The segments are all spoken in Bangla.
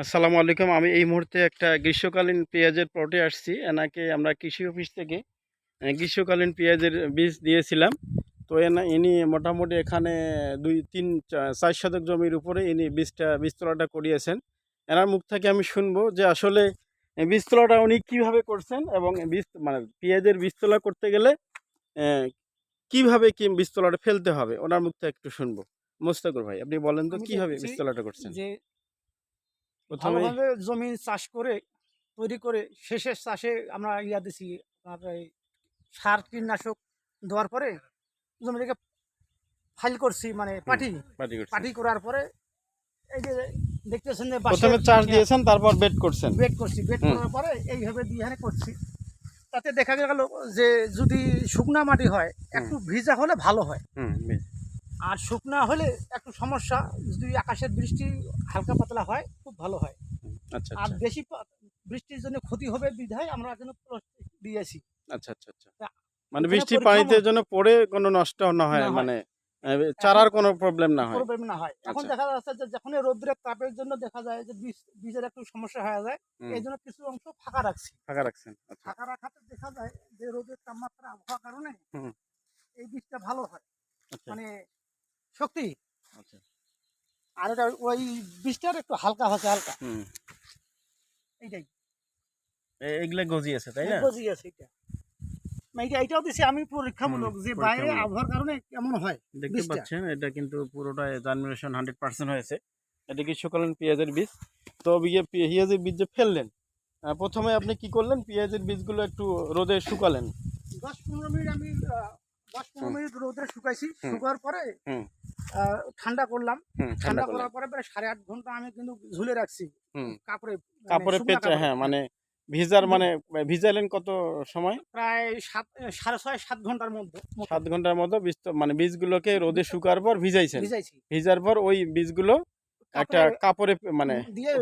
আসসালামু আলাইকুম। আমি এই মুহূর্তে একটা গ্রীষ্মকালীন পেঁয়াজের প্লটে আসছি। এনাকে আমরা কৃষি অফিস থেকে গ্রীষ্মকালীন পেঁয়াজের বীজ দিয়েছিলাম। তো ইনি মোটামুটি এখানে ২, ৩, ৪ শতক জমির উপরে ইনি বীজতলাটা করিয়েছেন। এনার মুখ থেকে আমি শুনবো যে আসলে বীজতলাটা উনি কিভাবে করছেন এবং মানে পেঁয়াজের বীজতলা করতে গেলে কিভাবে বীজতলাটা ফেলতে হবে ওনার মুখ থেকে একটু শুনবো। মোস্তাকুর ভাই, আপনি বলেন তো আমি কিভাবে দেখতেছি বীজতলাটা করছেন? যে প্রথমে ভালোভাবে জমি চাষ করে তৈরি করে শেষের চাষে আমরা দিছি আপনার এই সার কীটনাশক দেওয়ার পরে জমিটাকে ফাইল করছি মানে পাটি পাটি করছেন। পাটি করার পরে এই যে দেখতেছেন যে প্রথমে চাষ দিয়েছেন, তারপর বেড করছেন। বেড করছি, বেড করার পরে এইভাবে দিয়ে করছি। তাতে দেখা গেল যে যদি শুকনা মাটি হয় একটু ভিজা হলে ভালো হয়, আর শুকনা হলে একটু সমস্যা। যদি আকাশের বৃষ্টি হালকা পাতলা হয় খুব ভালো হয়। আচ্ছা, আর আচ্ছা। বেশি বৃষ্টির জন্য ক্ষতি হবে বিধায় আমরা কিন্তু দিয়েছি। আচ্ছা, আচ্ছা, আচ্ছা। তা মানে ওখানে বৃষ্টির পানিতে যেন পড়ে কোনো নষ্ট না হয়, মানে চারার কোনো প্রবলেম না হয়। প্রবলেম না হয়। এখন আচ্ছা। দেখা যাচ্ছে যে যখনই রৌদ্রের তাপের জন্য দেখা যায় যে বীজের একটু সমস্যা হয়ে যায়। এই জন্য কিছু অংশ ফাঁকা রাখছি। ফাঁকা রাখছেন। আচ্ছা। ফাঁকা রাখাতে দেখা যায় যে রোদের তাপমাত্রা আবহাওয়ার কারণে এই বীজটা ভালো হয়, আচ্ছা। মানে শক্তি। আচ্ছা। আর এটা ওই বীজটার একটু হালকা হচ্ছে, হালকা এইটাই এগুলা গজিয়েছে, তাই না? গজিয়েছে এটা। এইটাও দিছি আমি পরীক্ষামূলক যে বাইরে আবহাওয়ার কারণে কেমন হয়। দেখতে পাচ্ছেন এটা কিন্তু পুরোটাই জার্মিনেশন 100% হয়েছে। এটা গ্রীষ্মকালীন পেঁয়াজের বীজ। তো পেঁয়াজের বীজ যে ফেললেন, প্রথমে আপনি কি করলেন? পেঁয়াজের বীজগুলো একটু রোদে শুকালেন। 10-15 মিনিট আমি 10-15 মিনিট রোদে শুকাইছি। শুকার পরে ঠান্ডা করলাম। ঠান্ডা করার পরে প্রায় 8.5 ঘন্টা আমি কিন্তু ঝুলে রাখছি কাপড়ে। কাপড়ে পেঁচে, মানে ভিজার, মানে ভিজালেন কত সময়? প্রায় 6.5-7 ঘন্টার মধ্যে। 7 ঘন্টার মতো মানে বীজগুলোকে রোদে শুকার পর ভিজাইছেন। ভিজার পর ওই বীজগুলো একটা কাপড়ে মানে দিয়ে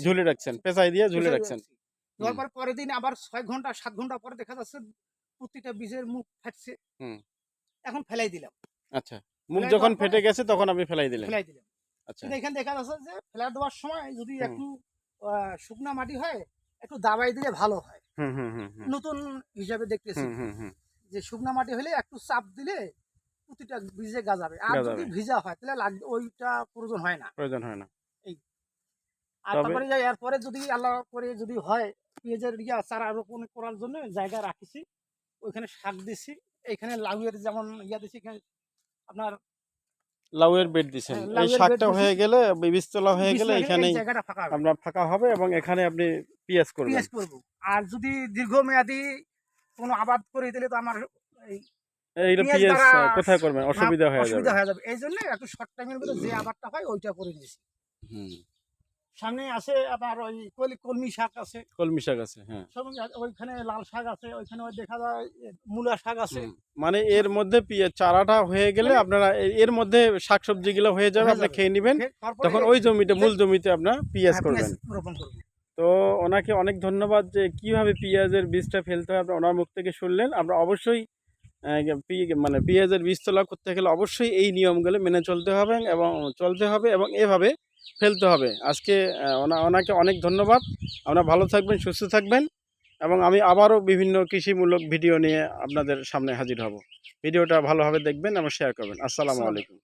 ঝুলে রাখছেন, পেঁচাই দিয়ে ঝুলে রাখছেন। দেওয়ার পর পরের দিন আবার 6-7 ঘন্টা পরে দেখা যাচ্ছে প্রতিটা বীজের মুখ ফাটছে। এখন ফেলাই দিলাম। আচ্ছা, মুখ যখন ফেটে গেছে তখন আপনি ফেলাই দিলেন। আচ্ছা, এখানে দেখা যাচ্ছে যে ফেলা দেওয়ার সময় যদি একটু শুকনা মাটি হয় একটু দাবাই দিলে ভালো হয়। নতুন হিসাবে দেখতেছি যে শুকনা মাটি হলে একটু চাপ দিলে প্রতিটা বীজে গাজাবে। আর যদি ভিজা হয় তাহলে ওইটা প্রয়োজন হয় না। এই আর তারপরে এরপরে যদি আল্লাহ করে যদি হয় পেঁয়াজের চারা রোপণ করার জন্য জায়গা রাখিছি, ওইখানে শাক দিছি। এখানে লাউয়ের যেমন দিছি, আপনার লাউয়ের বেড দিছেন। এই শাকটা হয়ে গেলে, বীজতলা হয়ে গেলে এখানেই আপনার ফাঁকা হবে এবং এখানে আপনি পেঁয়াজ করবেন। আর যদি দীর্ঘমেয়াদী কোনো আবাদ করে দিলে তো আমার পেঁয়াজ কোথায় করবেন? অসুবিধা হয়ে যাবে। এই জন্য একটু শর্ট টাইমের মধ্যে যে আবাদটা হয় ওইটা করে দিয়েছি। সামনে আছে আবার ওই কলমি শাক আছে। কলমি শাক আছে, হ্যাঁ। ওইখানে লাল শাক আছে, ওইখানে দেখা যায় মূলা শাক আছে। মানে এর মধ্যে চারাটা হয়ে গেলে আপনারা এর মধ্যে শাকসবজি গুলো হয়ে যাবে, আপনি খেয়ে নেবেন। তখন ওই জমিতে, মূল জমিতে আপনার পেঁয়াজ করবেন। তো ওনাকে অনেক ধন্যবাদ যে কিভাবে পেঁয়াজের বীজটা ফেলতে হবে ওনার মুখ থেকে শুনলেন। আমরা অবশ্যই মানে পেঁয়াজের বীজতলা করতে গেলে অবশ্যই এই নিয়মগুলো মেনে চলতে হবে এবং এভাবে ফেলতে হবে। আজকে ওনাকে অনেক ধন্যবাদ। আপনারা ভালো থাকবেন, সুস্থ থাকবেন এবং আমি আবারও বিভিন্ন কৃষিমূলক ভিডিও নিয়ে আপনাদের সামনে হাজির হব। ভিডিওটা ভালোভাবে দেখবেন এবং শেয়ার করবেন। আসসালামু আলাইকুম।